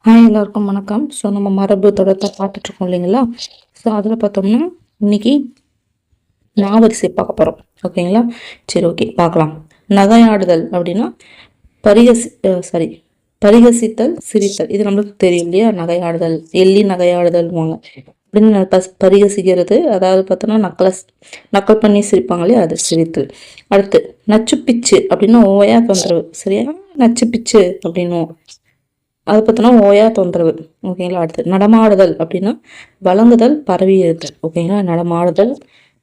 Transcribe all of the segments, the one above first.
எல்லாருக்கும் வணக்கம். ஸோ நம்ம மரபு தொடர்த்தை பார்த்துட்ருக்கோம் இல்லைங்களா? ஸோ அதில் பார்த்தோம்னா இன்னைக்கு நாவரிசை பார்க்க போகிறோம். ஓகேங்களா? சரி, ஓகே, பார்க்கலாம். நகையாடுதல் அப்படின்னா பரிகசித்தல், சிரித்தல். இது நம்மளுக்கு தெரியும் இல்லையா? நகையாடுதல், எள்ளி நகையாடுதல்வாங்க அப்படின்னு பரிகசிக்கிறது. அதாவது பார்த்தோன்னா நக்கல் பண்ணி சிரிப்பாங்க இல்லையா? அது சிரித்தல். அடுத்து நச்சு பிச்சு அப்படின்னா ஓயா தொந்தரவு. சரியா? நச்சு பிச்சு அப்படின்னும் அதை பற்றினா ஓயா தொந்தரவு. ஓகேங்களா? அடுத்து நடமாடுதல் அப்படின்னா வழங்குதல், பரவி இருத்தல். ஓகேங்களா? நடமாடுதல்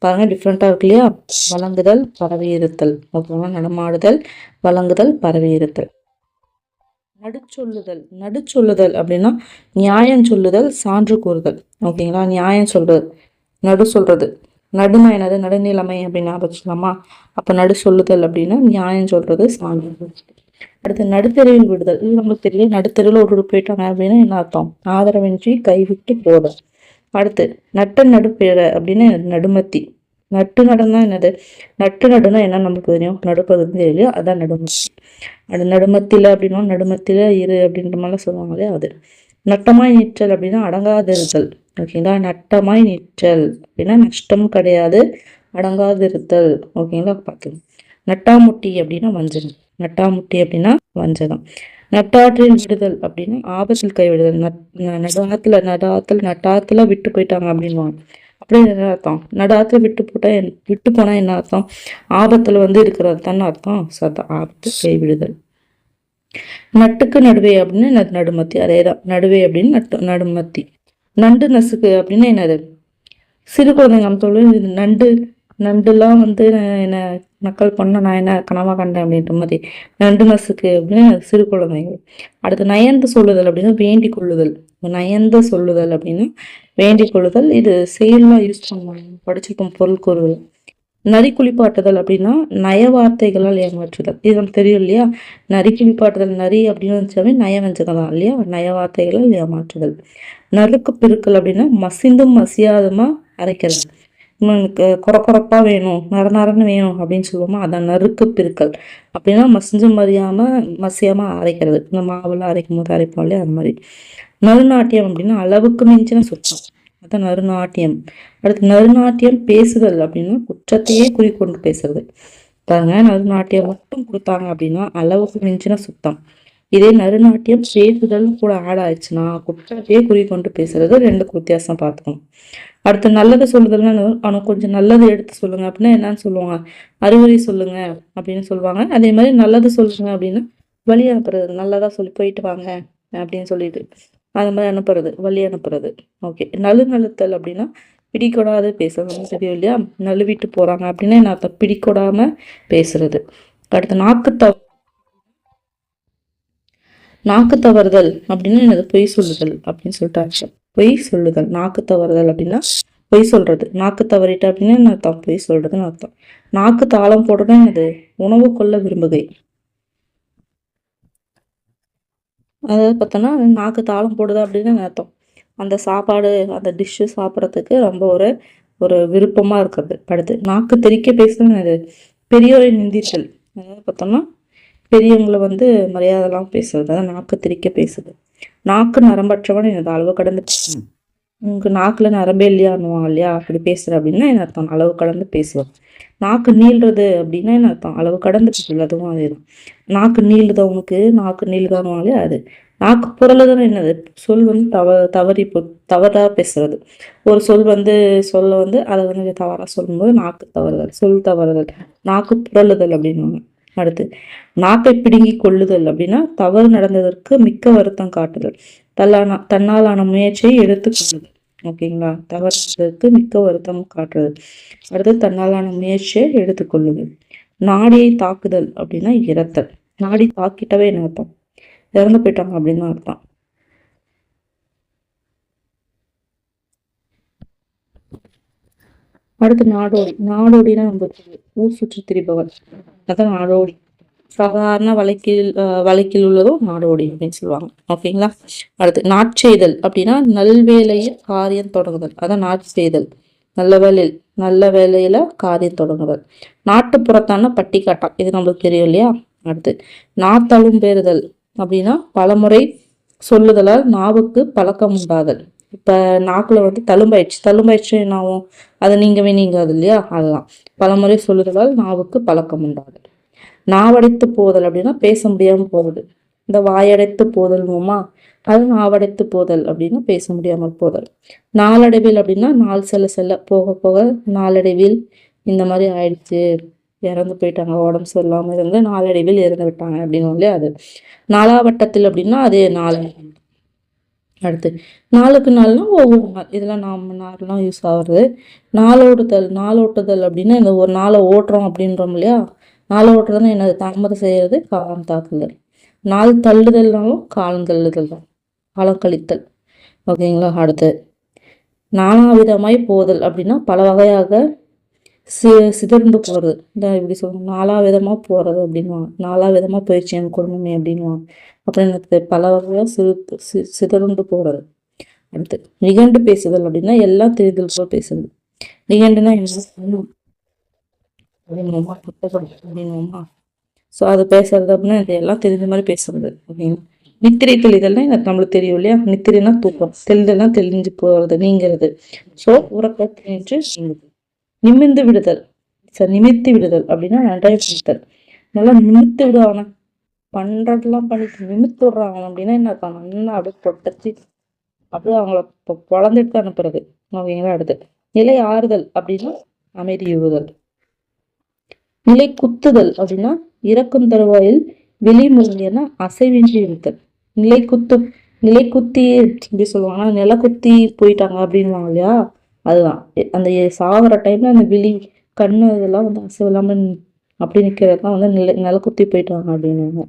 பாருங்க, டிஃப்ரெண்ட்டாக இருக்கு இல்லையா? வழங்குதல், பரவி இருத்தல். ஓகேங்களா? நடமாடுதல், வழங்குதல், பரவி இருத்தல். நடுச்சொல்லுதல் அப்படின்னா நியாயம் சொல்லுதல், சான்று கூறுதல். ஓகேங்களா? நியாயம் சொல்றது, நடு சொல்றது. நடுமை என்னது? நடுநிலைமை அப்படின்னு ஞாபகம். அப்போ நடு சொல்லுதல் அப்படின்னா நியாயம் சொல்றது, சான்று. அடுத்து நடுத்தெருவில் விடுதல். இது நம்மளுக்கு தெரியல. நடுத்தெருவில் ஒரு போயிட்டாங்க அப்படின்னா என்ன அர்த்தம்? ஆதரவின்றி கைவிட்டு போதல். அடுத்து நடுப்பேற அப்படின்னா நடுமத்தி. நட்டு நடுனா என்னது? நட்டு நடுனா என்ன நம்மளுக்கு தெரியும்? நடுப்பகுதி தெரியலையோ அதான் நடுமத்தி. அது நடுமத்தில அப்படின்னா நடுமத்தில இரு அப்படின்ற மாதிரிலாம் சொல்லுவாங்க இல்லையா? அது நட்டமாய் நிற்றல் அப்படின்னா அடங்காதிருத்தல். ஓகேங்களா? நட்டமாய் நிற்றல் அப்படின்னா நஷ்டம் கிடையாது, அடங்காதிருத்தல். ஓகேங்களா? பார்க்கலாம். நட்டாமுட்டி அப்படின்னா வஞ்சகம். நட்டாமுட்டி அப்படின்னா வஞ்சகம். நட்டாற்றில் விடுதல் அப்படின்னா ஆபத்தில் கைவிடுதல். நட்டாத்துல விட்டு போயிட்டாங்க அப்படின்வாங்க. அப்படி என்ன அர்த்தம்? நடாத்துல விட்டு போனா என்ன அர்த்தம்? ஆபத்துல இருக்கிறது தானே அர்த்தம். ஆபத்து கைவிடுதல். நட்டுக்கு நடுவே அப்படின்னு நடுமத்தி. அதேதான், நடுவே அப்படின்னு நடுமத்தி. நண்டு நசுக்கு அப்படின்னா என்னது? சிறு குழந்தைங்க நம்ம சொல்லுவோம், நண்டுலாம் என்ன நக்கல் பண்ண நான் என்ன கனவா கண்டேன் அப்படின்ற மாதிரி. நண்டு நசுக்கு அப்படின்னு சிறு குழந்தைகள். அடுத்து நயந்து சொல்லுதல் அப்படின்னா வேண்டி கொள்ளுதல். நயந்து சொல்லுதல் அப்படின்னா வேண்டி கொள்ளுதல். இது செயல்லாம் யூஸ் பண்ணுவாங்க, படிச்சிருக்கோம். பொருள் கூறுதல். நரி குளிப்பாட்டுதல் அப்படின்னா நய வார்த்தைகளால் ஏமாற்றுதல். இது நமக்கு தெரியும் இல்லையா? நரி குளிப்பாட்டுதல், நரி அப்படின்னு வச்சாவே நயவஞ்சகம் தான் இல்லையா? நய வார்த்தைகளால் ஏமாற்றுதல். நறுக்கு பெருக்கல் அப்படின்னா மசிந்தும் மசியாதுமா அரைக்கிறது. கொரப்பா வேணும், நரன்னு வேணும் அப்படின்னு சொல்லுவோமா? அதான் நறுக்கு பிரிக்கல். அப்படின்னா மசியாம அரைக்கிறது. இந்த மாவுலாம் அரைக்கும் போது அரைப்போம் இல்லையா? அது மாதிரி. நறுநாட்டியம் அப்படின்னா அளவுக்கு மிஞ்சின சுத்தம். அதான் நறுநாட்டியம். அடுத்து நறுநாட்டியம் பேசுதல் அப்படின்னா குற்றத்தையே குறிக்கொண்டு பேசுறது. பாருங்க, நறுநாட்டியம் மட்டும் கொடுத்தாங்க அப்படின்னா அளவுக்கு மிஞ்சின சுத்தம். இதே நறுநாட்டியம் பேசுதல் கூட ஆட் ஆயிடுச்சுன்னா குற்றத்தையே குறிக்கொண்டு பேசுறது. ரெண்டுக்கு வித்தியாசம் பார்த்துக்கணும். அடுத்து நல்லது சொல்லுதல்னா அவனுக்கு கொஞ்சம் நல்லது எடுத்து சொல்லுங்க அப்படின்னா என்னன்னு சொல்லுவாங்க? அறிவுரை சொல்லுங்க அப்படின்னு சொல்லுவாங்க. அதே மாதிரி நல்லது சொல்லுங்க அப்படின்னா வழி அனுப்புறது. நல்லதா சொல்லி போயிட்டு வாங்க அப்படின்னு சொல்லிட்டு அந்த மாதிரி அனுப்புறது, வழி அனுப்புறது. ஓகே. நழுத்தல் அப்படின்னா பிடிக்கூடாது பேசுறது. தெரியும் இல்லையா? நழுவிட்டு போறாங்க அப்படின்னா என்ன அர்த்தம்? பிடிக்கூடாம பேசுறது. அடுத்து நாக்கு தவறுதல் அப்படின்னா என்னது? பொய் சொல்லுதல் அப்படின்னு சொல்லிட்டு அர்த்தம். பொய் சொல்லுதல். நாக்கு தவறுதல் அப்படின்னா பொய் சொல்றது. நாக்கு தவறிட்டு அப்படின்னா என்ன அர்த்தம்? பொய் சொல்றதுன்னு அர்த்தம். நாக்கு தாளம் போடுறது என்னது? உணவு கொள்ள விரும்புகை. அதாவது பார்த்தோன்னா நாக்கு தாளம் போடுது அப்படின்னு அர்த்தம். அந்த சாப்பாடு, அந்த டிஷ்ஷு சாப்பிட்றதுக்கு ரொம்ப ஒரு ஒரு விருப்பமா இருக்கிறது. அடுத்து நாக்கு தெறிக்க பேசுறது என்னது? பெரியோரை நிந்தித்தல். அதாவது பார்த்தோம்னா பெரியவங்களை மரியாதைலாம் பேசுறது. அதான் நாக்கு திரிக்க பேசுது. நாக்கு நரம்பற்றவன் எனது அளவு கடந்து உங்க நாக்குல நரம்பே இல்லையான்னுவாங்க இல்லையா? அப்படி பேசுற அப்படின்னா என்ன அர்த்தம்? அளவு கடந்து பேசுவோம். நாக்கு நீள்றது அப்படின்னா என்ன அர்த்தம்? அளவு கடந்து பேசுறது. அதுவும் அதேதான். நாக்கு நீளுதவனுக்கு நாக்கு நீளுதானுவாங்களே அது. நாக்கு புரளுதுன்னு என்னது? சொல் தவறா பேசுறது. ஒரு சொல் சொல்ல அதை தவறா சொல்லும்போது நாக்கு தவறுதல், சொல் தவறுதல். நாக்கு புரளுதல் அப்படின்னு. அடுத்து நாக்கை பிடுங்கி கொள்ளுதல் அப்படின்னா தவறு நடந்ததற்கு மிக்க வருத்தம் காட்டுதல். தன்னாலான முயற்சியை எடுத்துக்கொள்ளுதல். ஓகேங்களா? தவறுக்கு மிக்க வருத்தம் காட்டுறது. அடுத்து தன்னாலான முயற்சியை எடுத்துக்கொள்ளுதல். நாடியை தாக்குதல் அப்படின்னா இறத்தல். நாடி தாக்கிட்டவே என்ன அர்த்தம்? இறந்து போயிட்டாங்க அப்படின்னு அர்த்தம். அடுத்து நாடோடினா நம்ம ஊர் சுற்றி திரிபவர். அதான் நாடோடி. சாதாரண வழக்கில் உள்ளதும் நாடோடி அப்படின்னு சொல்லுவாங்க. ஓகேங்களா? அடுத்து நாட்செய்தல் அப்படின்னா நல்வேளையில் காரியம் தொடங்குதல். அதான் நாட்செய்தல். நல்ல வேலையில காரியம் தொடங்குதல். நாட்டுப்புறத்தான பட்டிக்காட்டம். இது நம்மளுக்கு தெரியும் இல்லையா? அடுத்து நாத்தழும் பெறுதல் அப்படின்னா பலமுறை சொல்லுதலால் நாவுக்கு பழக்கம் உண்டாதல். இப்ப நாக்குல வந்து தழும்பாயிடுச்சு என்ன ஆகும்? அது நீங்கவே நீங்காது இல்லையா? அதுதான். பலமுறை சொல்லுதலால் நாவுக்கு பழக்கம் உண்டாதல். நாவடைத்து போதல் அப்படின்னா பேச முடியாம போகுது. இந்த வாயடைத்து போதல்மா, அது நாவடைத்து போதல் அப்படின்னா பேச முடியாமல் போதல். நாளடைவில் அப்படின்னா நாள் செல்ல செல்ல போக போக நாளடைவில் இந்த மாதிரி ஆயிடுச்சு, இறந்து போயிட்டாங்க, உடம்பு சரியில்லாம இருந்து நாளடைவில் இறந்து விட்டாங்க அப்படின்னு அது. நாளாவட்டத்தில் அப்படின்னா அது நாள். அடுத்து நாளுக்கு நாள்னா ஒவ்வொரு நாள், இதெல்லாம் நாம நாளெல்லாம் யூஸ் ஆகுறது. நாளோட்டுதல் அப்படின்னா இந்த ஒரு நாளை ஓட்டுறோம் அப்படின்றோம் இல்லையா? நாளை ஓட்டுறதுன்னா என்னது? தாமதம் செய்யறது, காலம் தாக்குதல். நாள் தள்ளுதல்னாலும் காலம் தள்ளுதல் தான், காலம் கழித்தல். ஓகேங்களா? அடுத்து நானாவிதமாய் போதல் அப்படின்னா பல வகையாக சிதறந்து போறது. இந்த இப்படி சொல்லுவாங்க, நாலா விதமா போறது அப்படின்வாங்க. நாலா விதமா போயிடுச்சு என் குடும்பமே அப்படின்வாங்க. அப்புறம் எனக்கு பல வகையா சிதறந்து போறது. அடுத்து நிகண்டு பேசுதல் அப்படின்னா எல்லாம் தெரிதல் போல் பேசுறது. நிகண்டுனா என்ன அப்படின்னுமா? ஸோ அது பேசுறது அப்படின்னா இதெல்லாம் தெரிஞ்ச மாதிரி பேசுறது. ஓகேங்களா? நித்திரை தெளிதல்னா எனக்கு நம்மளுக்கு தெரியும் இல்லையா? நித்திரைனா தூக்கம், தெளிதல்னா தெளிஞ்சு போறது, நீங்கிறது. ஸோ உறக்கத்தினின்று நிமிர்ந்து விடுதல், நிமிர்த்தி விடுதல் அப்படின்னா நன்றாய் விடுதல். நல்லா நிமிர்த்து விடுவாங்க, பண்றதெல்லாம் பண்ணிட்டு நிமிர்த்து விடுறாங்க அப்படின்னா என்ன இருக்காங்க? நல்லா அப்படியே பொட்டச்சு அப்படியே அவங்கள பொழந்துட்டு அனுப்புறது. ஓகேங்களா? அடுத்து நிலை ஆறுதல் அப்படின்னா அமைதியுறுதல். நிலை குத்துதல் அப்படின்னா இறக்கும் தருவாயில் வெளிமுறையான அசைவின்றி இருத்தல். நிலை குத்தி இப்படி சொல்லுவாங்க, நில குத்தி போயிட்டாங்க அப்படின்வாங்க இல்லையா? அதுதான். அந்த சாகுற டைம்ல அந்த விழி கண்ணு இதெல்லாம் வந்து அசைவு இல்லாம அப்படி நிக்கிறதுதான் வந்து நில குத்தி போயிட்டாங்க அப்படின்வாங்க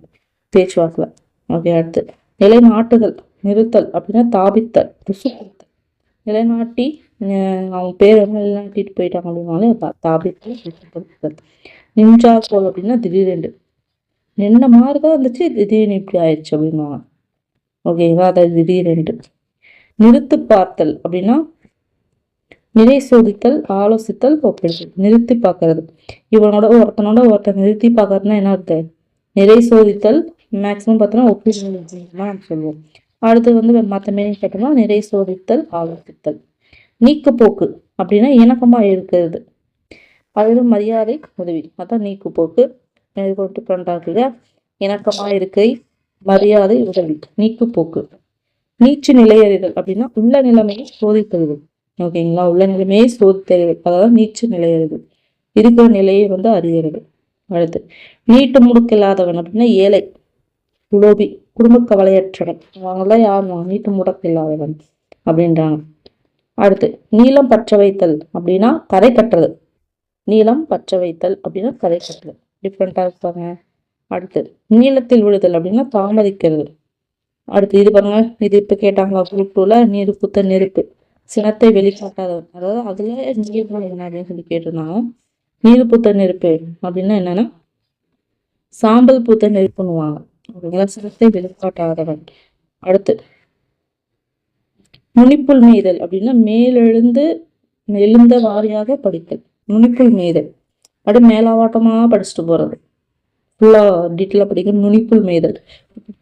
பேச்சுவாக்கில். ஓகே. அடுத்து நிலை நாட்டுதல், நிறுத்தல் அப்படின்னா தாபித்தல், ருசுப்படுத்தல். நிலைநாட்டி அவங்க பேர் வந்து நிலைநாட்டிட்டு போயிட்டாங்க அப்படின்னாலே தாபித்தல், ருசுப்படுத்தல். நின்றா போல் அப்படின்னா திடீரென்று நின்ன மாதிரிதான் இருந்துச்சு, திடீர்னு இப்படி ஆயிடுச்சு அப்படின்வாங்க. ஓகேங்களா? அதாவது திடீரென்று. நிறுத்து பார்த்தல் அப்படின்னா நிறை சோதித்தல், ஆலோசித்தல், ஒப்பிடுதல். நிறுத்தி பார்க்கறது, ஒருத்தனோட ஒருத்தர் நிறுத்தி பார்க்கறதுனா என்ன இருக்கு? நிறை சோதித்தல். மேக்சிமம் பார்த்தோம்னா ஒப்பிடுதல் சொல்லுவோம். அடுத்து வந்து மற்ற மீனிங் பார்த்தோம்னா நிறை சோதித்தல், ஆலோசித்தல். நீக்குப்போக்கு அப்படின்னா இணக்கமா இருக்கிறது, அது மரியாதை, உதவி. அதான் நீக்குப்போக்கு. டிஃப்ரெண்டா இருக்கு. இணக்கமா இருக்கை, மரியாதை, உதவி, நீக்குப்போக்கு. நீச்சு நிலையறிதல் அப்படின்னா உள்ள நிலைமையை சோதித்தறிதல். ஓகேங்களா? உள்ள நிலைமையை சோதித்தறிதல், அதாவது நீச்சு நிலையறிதல், இருக்கிற நிலையை வந்து அறியறது. அடுத்து நீட்டு முடுக்கில்லாதவன் அப்படின்னா ஏழை, லோபி, குடும்ப கவலையற்றவன். அவங்களாம் யாருமா? நீட்டு முடக்கில்லாதவன் அப்படின்றாங்க. அடுத்து நீளம் பற்ற வைத்தல் அப்படின்னா கரை கட்டுறது. நீளம் பற்ற வைத்தல் அப்படின்னா கரை கட்டுறது. டிஃப்ரெண்டா இருப்பாங்க. அடுத்து நீளத்தில் விழுதல் அப்படின்னா தாமதிக்கிறது. அடுத்து இது பாருங்க, இது இப்ப கேட்டாங்களா குரூப் 2ல, நீரு புத்த நெருப்பு, சினத்தை வெளிக்காட்டாதவன். அதாவது அதுல நீர் என்ன அப்படின்னு சொல்லி கேட்டிருந்தாங்க. நீரு புத்த நெருப்பு அப்படின்னா என்னன்னா சாம்பல் பூத்த நெருப்புன்னுவாங்க. ஓகேங்களா? சினத்தை வெளிக்காட்டாதவன். அடுத்து நுனிப்புல் மேய்தல் அப்படின்னா மேலெழுந்து எழுந்த வாரியாக படித்தல். நுனிப்புல் மேய்தல் அப்படி மேலாவாட்டமா படிச்சுட்டு போறது, ஃபுல்லா டீட்டெயிலா படிக்கணும். நுனிப்புல் மேய்தல்,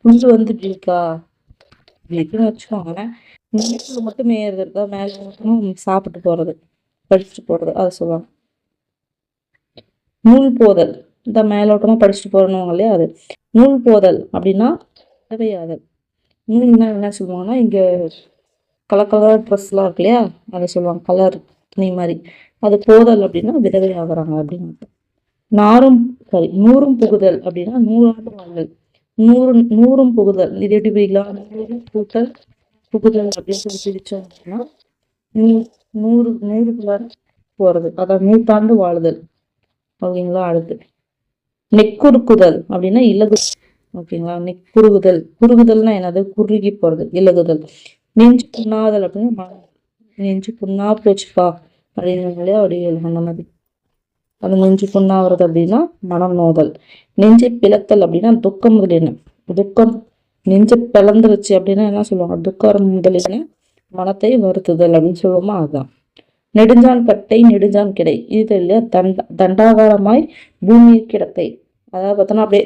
புல்லு வந்து இப்படி இருக்கா இப்படி இருக்குன்னு வச்சுக்கோங்களேன், நுனிப்புல் மட்டும் மேயறது தான், மேல மட்டும் சாப்பிட்டு போறது, படிச்சுட்டு போறது, அதை சொல்லுவாங்க. நூல் போதல், இந்த மேலோட்டமா படிச்சுட்டு போறணும் இல்லையா? அது நூல் போதல் அப்படின்னா விதவையாதல். நூல்னா என்ன சொல்லுவாங்கன்னா இங்க கலர் கலர் ட்ரெஸ் எல்லாம் இருக்கு இல்லையா? அதை சொல்லுவாங்க கலர் துணி மாதிரி. அது போதல் அப்படின்னா விதவை ஆகுறாங்க அப்படின்னு. நூறும் புகுதல் அப்படின்னா 100 ஆண்டு வாழ்தல். நூறும் புகுதல், இது எப்படி பிரிக்கலாம்? கூட்டல் புகுதல் அப்படின்னு சொல்லி பிரிச்சோம் அப்படின்னா 100 போறது, அதாவது 100 வாழுதல். ஓகேங்களா? அடுத்து நெக்குறுக்குதல் அப்படின்னா இலகு. ஓகேங்களா? குறுகுதல்னா என்னது? குறுகி போறது, இலகுதல். நெஞ்சு புண்ணாதல் அப்படின்னா நெஞ்சு புண்ணா போச்சுப்பா அப்படின்னு அப்படி அந்த மாதிரி. அது நெஞ்சு புண்ணாகிறது அப்படின்னா மனம் நோதல். நெஞ்சை பிளத்தல் அப்படின்னா துக்கம் முதலின. துக்கம் நெஞ்சு பிளந்துருச்சு அப்படின்னா என்ன சொல்லுவாங்க? துக்கம் முதலின மனத்தை வருத்துதல் அப்படின்னு சொல்லுவோமா? அதுதான். நெடுஞ்சான் கட்டை, நெடுஞ்சான் கிடை, இது இல்லையா? தண்டாகாரமாய் பூமியில் கிடக்கை. அதாவது பார்த்தோன்னா அப்படியே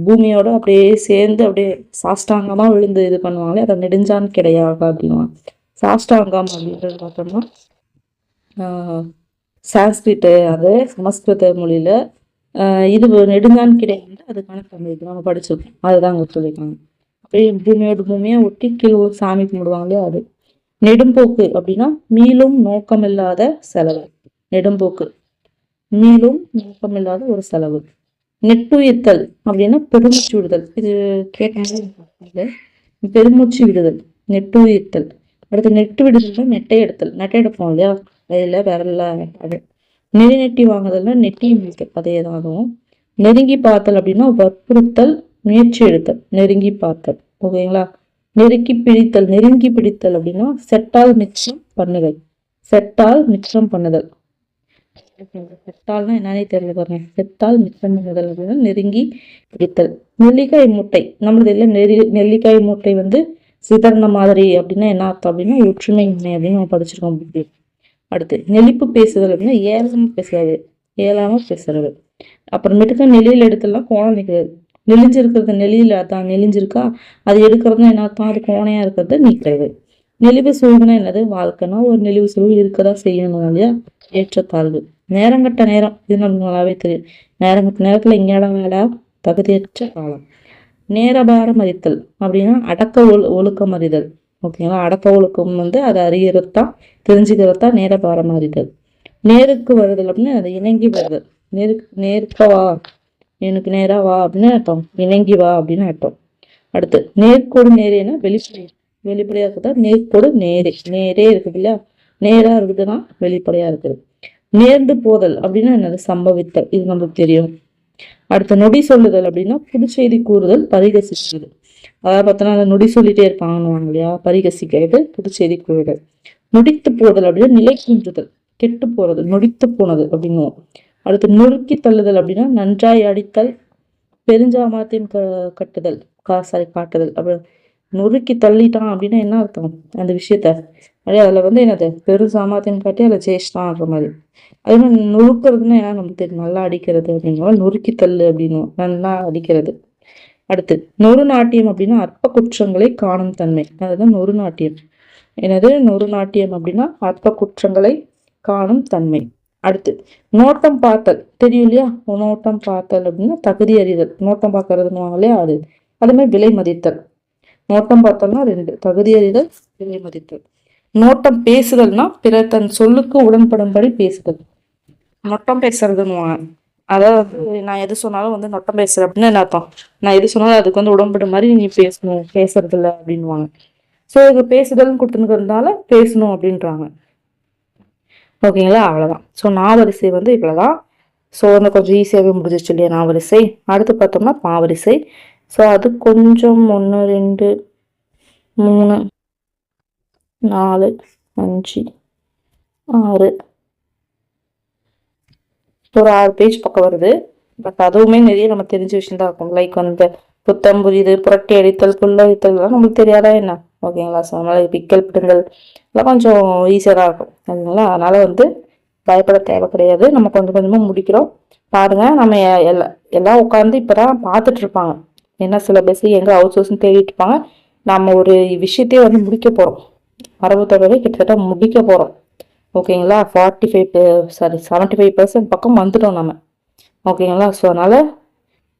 பூமியோட அப்படியே சேர்ந்து அப்படியே சாஷ்டாங்கமாக விழுந்து இது பண்ணுவாங்களே அதை நெடுஞ்சான் கிடையாக அப்படின்வாங்க. சாஷ்டாங்கம் அப்படின்றது பார்த்தோம்னா சான்ஸ்கிரிட்டு, அது சமஸ்கிருத மொழியில இது நெடுஞ்சான் கிடையாது, அதுக்கான தமிழ் நம்ம படிச்சிருக்கோம், அதுதான் அங்கே சொல்லியிருக்காங்க. அப்படியே பூமியோட பூமியை ஒட்டி கீழே சாமி கும்பிடுவாங்களே அது. நெடும்போக்கு அப்படின்னா மீளும் நோக்கமில்லாத செலவு. நெடும்போக்கு மீளும் நோக்கமில்லாத ஒரு செலவு. நெட்டுயிர்த்தல் அப்படின்னா பெருமூச்சு விடுதல். இது கேட்ட பெருமூச்சு விடுதல், நெட்டுயிர்த்தல். அடுத்து நெட்டு விடுதல், நெட்டை எடுத்தல். நெட்டை எடுப்போம் இல்லையா, அதில் விரல்ல அது. நெறி நெட்டி வாங்குதல்னா நெட்டி இழுத்தல், அதே தான் அதுவும். நெருங்கி பார்த்தல் அப்படின்னா வற்புறுத்தல், முயற்சி எடுத்தல். நெருங்கி பார்த்தல், ஓகேங்களா. நெருக்கி பிடித்தல், நெருங்கி பிடித்தல் அப்படின்னா செட்டால் மிச்சம் பண்ணுதல். செட்டால் மிச்சம் பண்ணுதல். செட்டால்னா என்னன்னே தெரியல பாருங்க. செட்டால் மிச்சம் பண்ணுதல் அப்படின்னா நெருங்கி பிடித்தல். நெல்லிக்காய் மூட்டை நம்மளது இல்லை. நெல்லிக்காய் மூட்டை வந்து சிதறன மாதிரி அப்படின்னா என்ன அர்த்தம் அப்படின்னா ஒற்றுமை இன்மை அப்படின்னு நம்ம படிச்சிருக்கோம். அடுத்து நெளிப்பு பேசுதல் அப்படின்னா ஏளனமா பேசுறது, ஏளாம பேசுறது. அப்புறமேட்டுக்கு நெளியில் எடுத்துலாம் கோணம் நிற்கிறது. நெளிஞ்சிருக்கிறது நெளியில் அதான் நெளிஞ்சிருக்கா, அது எடுக்கிறதுனா என்ன அர்த்தம், அது கோணையா இருக்கிறத நீக்கிறது. நெளிவு சுழிவுனா என்னது, வாழ்க்கைனா ஒரு நெளிவு சுழிவு இருக்கதான் செய்யணும் இல்லையா. ஏற்றத்தாழ்வு. நேரங்கட்ட நேரம், இது நமக்கு நல்லாவே தெரியும். நேரங்கட்ட நேரத்துல இங்கேடா வேலை, தகுதியற்ற காலம். நேரபாரம் அறித்தல் அப்படின்னா அடக்க ஒழுக்கம் அறிதல், ஓகேங்களா. அடக்க ஒழுக்கம் வந்து அதை அறியறதுதான், தெரிஞ்சுக்கிறதுதான் நேரபாரம் அறிதல். நேருக்கு வருதல் அப்படின்னா அதை இணங்கி வருதல். நேருக்கு வா, எனக்கு நேரா வா அப்படின்னு அர்த்தம், இணங்கி வா அப்படின்னு அர்த்தம். அடுத்து நேர்கோடு நேரேன்னா வெளிப்படையா இருக்குதா. நேர்கோடு நேரே, நேரே இருக்குது இல்லையா, நேரா இருக்குதுன்னா வெளிப்படையா இருக்குது. நேர்ந்து போதல் அப்படின்னா என்னது, சம்பவித்தல், இது நம்மளுக்கு தெரியும். அடுத்து நொடி சொல்லுதல் அப்படின்னா புதுச்செய்தி கூறுதல், பரிகசிக்கிறது. அதாவது பார்த்தோன்னா அந்த நொடி சொல்லிட்டே இருப்பாங்கன்னு இல்லையா, பரிகசிக்கிறது, புதுச்செய்தி கூறுதல். நொடித்து போதல் அப்படின்னா நிலை குன்றுதல், கெட்டு போறது, நொடித்து போனது அப்படின்னுவோம். அடுத்து நொறுக்கி தள்ளுதல் அப்படின்னா நன்றாய் அடித்தல், பெருஞ்சாமத்தின் கட்டுதல், காட்டுதல். அப்படி நொறுக்கி தள்ளிட்டான் அப்படின்னா என்ன அர்த்தம், அந்த விஷயத்த அப்படியே அதில் வந்து என்னது பெருஞ்சாமத்தின் காட்டி அதில் ஜெயிச்சிட்டான்ற மாதிரி. அதே மாதிரி நொறுக்கிறதுன்னா என்ன நமக்கு தெரியும், நல்லா அடிக்கிறது அப்படின்னா நொறுக்கி தள்ளு அப்படின்னு, நல்லா அடிக்கிறது. அடுத்து நொறு நாட்டியம் அப்படின்னா அற்ப குற்றங்களை காணும் தன்மை, அதுதான் நொறு நாட்டியம். என்னது நொறு நாட்டியம் அப்படின்னா அற்ப குற்றங்களை காணும் தன்மை. அடுத்து நோட்டம் பார்த்தல், தெரியும் இல்லையா. நோட்டம் பார்த்தல் அப்படின்னா தகுதி அறிதல், நோட்டம் பார்க்கறதுன்னு இல்லையா அது. அதே மாதிரி விலை மதித்தல். நோட்டம் பார்த்தல்னா 2, தகுதி அறிதல், விலை மதித்தல். நோட்டம் பேசுதல்னா பிறர் தன் சொல்லுக்கு உடன்படும்படி பேசுதல். நொட்டம் பேசுறதுன்னு, அதாவது நான் எது சொன்னாலும் வந்து நொட்டம் பேசுற அப்படின்னு என்ன அர்த்தம், நான் எது சொன்னாலும் அதுக்கு வந்து உடன்படும் மாதிரி நீ பேசணும், பேசுறது இல்லை அப்படின்வாங்க. ஸோ இது பேசுதல்னு கொடுத்துருக்கிறதுனால பேசணும் அப்படின்றாங்க, ஓகேங்களா. அவ்வளோதான். ஸோ நாவரிசை வந்து இவ்வளோதான். ஸோ வந்து கொஞ்சம் ஈஸியாகவே முடிஞ்சிச்சு இல்லையா நாவரிசை. அடுத்து பார்த்தோம்னா பாவரிசை. ஸோ அது கொஞ்சம் 1 2 3 4 5 6 ஒரு 6 பேஜ் பக்கம் வருது. பட் அதுவுமே நிறைய நம்ம தெரிஞ்ச விஷயம் தான் இருக்கும். லைக் வந்து புத்தம் புரியுது, புரட்டி அடித்தல், புல்லரித்தல் எல்லாம் நம்மளுக்கு தெரியாதா என்ன, ஓகேங்களா. ஸோ அதனால பிக்கல் பிடுங்கல் எல்லாம் கொஞ்சம் ஈஸியாக தான் இருக்கும், ஓகேங்களா. அதனால வந்து பயப்பட தேவை கிடையாது. நம்ம கொஞ்சம் கொஞ்சமாக முடிக்கிறோம் பாருங்க. நம்ம எல்லாம் உட்காந்து இப்போதான் பார்த்துட்டு இருப்பாங்க, என்ன சிலபஸ் எங்கே அவுட் சோர்ஸ்ன்னு தேடிட்டு இருப்பாங்க. நம்ம ஒரு விஷயத்தையே வந்து முடிக்க போகிறோம், மரபு தொடரை கிட்டத்தட்ட முடிக்க போகிறோம், ஓகேங்களா. 75% பக்கம் வந்துட்டோம் நம்ம, ஓகேங்களா. ஸோ அதனால்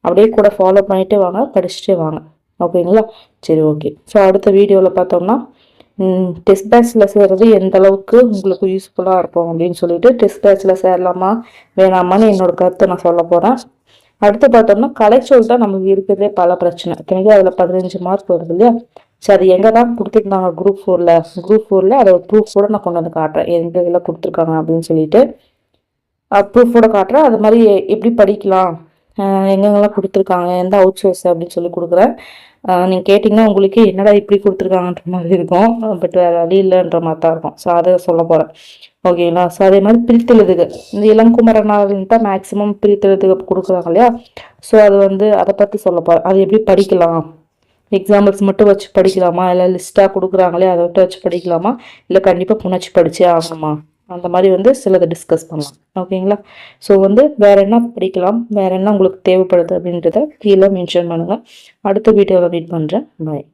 அப்படியே கூட ஃபாலோ பண்ணிகிட்டே வாங்க, படிச்சுட்டே வாங்க, ஓகேங்களா. சரி, ஓகே. ஸோ அடுத்த வீடியோவில் பார்த்தோம்னா டெஸ்ட் பேட்சில் சேர்றது எந்த அளவுக்கு உங்களுக்கு யூஸ்ஃபுல்லாக இருக்கும் அப்படின்னு சொல்லிட்டு, டெஸ்ட் பேட்சில் சேரலாமா வேணாமான்னு என்னோட கருத்தை நான் சொல்ல போகிறேன். அடுத்து பார்த்தோம்னா கலைச்சொல் தான் நமக்கு இருக்கிறதே பல பிரச்சனை. இத்தனைக்கு அதில் 15 மார்க் வருது இல்லையா. சரி, அது எங்கே தான் கொடுத்துருந்தாங்க குரூப் ஃபோரில் அதோட ப்ரூஃப் கூட நான் கொண்டு வந்து காட்டுறேன், எந்த இதில் கொடுத்துருக்காங்க அப்படின்னு சொல்லிட்டு ப்ரூஃப் கூட காட்டுறேன். அது மாதிரி எப்படி படிக்கலாம், எங்கெங்கெல்லாம் கொடுத்துருக்காங்க, எந்த அவுட் சோர்ஸ் அப்படின்னு சொல்லி கொடுக்குறேன். நீங்கள் கேட்டிங்கன்னா உங்களுக்கு என்னடா இப்படி கொடுத்துருக்காங்கன்ற மாதிரி இருக்கும், பட் வேறு வழி இல்லைன்ற மாதிரி தான் இருக்கும். ஸோ அதை சொல்ல போகிறேன், ஓகேங்களா. ஸோ அதே மாதிரி பிரித்தெழுதுக, இந்த இளங்குமரனாவின் தான் மேக்ஸிமம் பிரித்தெழுதுக கொடுக்குறாங்க இல்லையா. ஸோ அது வந்து அதை பற்றி சொல்ல போகிறேன். அது எப்படி படிக்கலாம், எக்ஸாம்பிள்ஸ் மட்டும் வச்சு படிக்கலாமா, இல்லை லிஸ்ட்டாக கொடுக்குறாங்களே அதை விட்டு வச்சு படிக்கலாமா, இல்லை கண்டிப்பாக புணர்ச்சி படித்தே ஆகணுமா அந்த மாதிரி வந்து சிலதை டிஸ்கஸ் பண்ணலாம். ஓகேங்களா? ஸோ வந்து வேற என்ன படிக்கலாம், வேற என்ன உங்களுக்கு தேவைப்படுது அப்படின்றத கீழே மென்ஷன் பண்ணுங்க. அடுத்த வீடியோவில் மீட் பண்ணுறேன். பாய்.